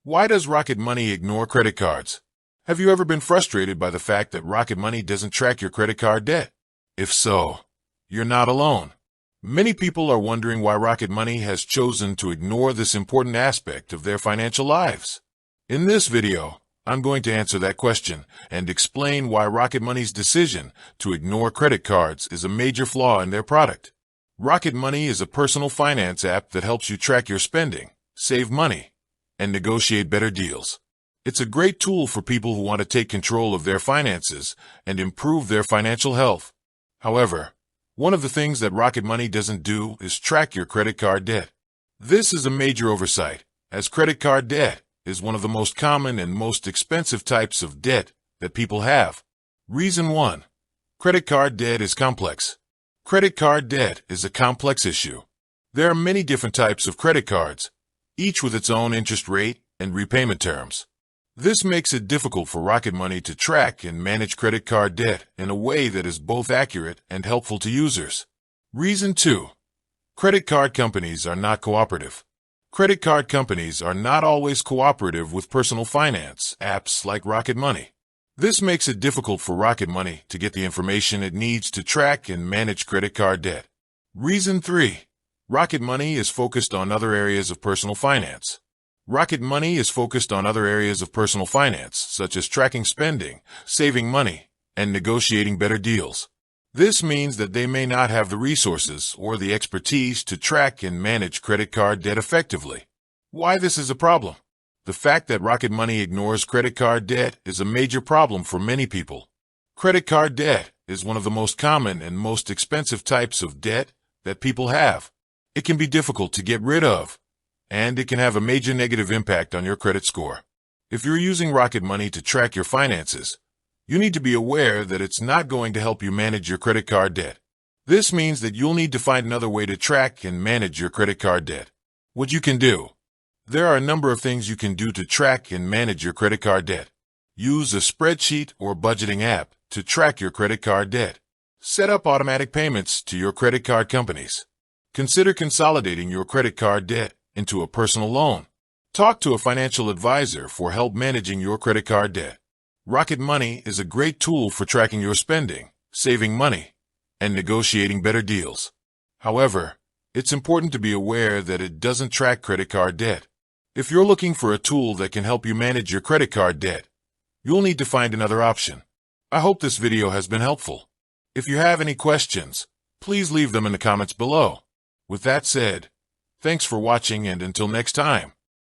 Why does Rocket Money ignore credit cards? Have you ever been frustrated by the fact that Rocket Money doesn't track your credit card debt? If so, you're not alone. Many people are wondering why Rocket Money has chosen to ignore this important aspect of their financial lives. In this video, I'm going to answer that question and explain why Rocket Money's decision to ignore credit cards is a major flaw in their product. Rocket Money is a personal finance app that helps you track your spending, save money, and negotiate better deals. It's a great tool for people who want to take control of their finances and improve their financial health. However, one of the things that Rocket Money doesn't do is track your credit card debt. This is a major oversight, as credit card debt is one of the most common and most expensive types of debt that people have. Reason 1. Credit card debt is complex. Credit card debt is a complex issue. There are many different types of credit cards, each with its own interest rate and repayment terms. This makes it difficult for Rocket Money to track and manage credit card debt in a way that is both accurate and helpful to users. Reason 2. Credit card companies are not cooperative. Credit card companies are not always cooperative with personal finance apps like Rocket Money. This makes it difficult for Rocket Money to get the information it needs to track and manage credit card debt. Reason 3. Rocket Money is focused on other areas of personal finance. Rocket Money is focused on other areas of personal finance, such as tracking spending, saving money, and negotiating better deals. This means that they may not have the resources or the expertise to track and manage credit card debt effectively. Why this is a problem? The fact that Rocket Money ignores credit card debt is a major problem for many people. Credit card debt is one of the most common and most expensive types of debt that people have. It can be difficult to get rid of, and it can have a major negative impact on your credit score. If you're using Rocket Money to track your finances, you need to be aware that it's not going to help you manage your credit card debt. This means that you'll need to find another way to track and manage your credit card debt. What you can do. There are a number of things you can do to track and manage your credit card debt. Use a spreadsheet or budgeting app to track your credit card debt. Set up automatic payments to your credit card companies. Consider consolidating your credit card debt into a personal loan. Talk to a financial advisor for help managing your credit card debt. Rocket Money is a great tool for tracking your spending, saving money, and negotiating better deals. However, it's important to be aware that it doesn't track credit card debt. If you're looking for a tool that can help you manage your credit card debt, you'll need to find another option. I hope this video has been helpful. If you have any questions, please leave them in the comments below. With that said, thanks for watching, and until next time.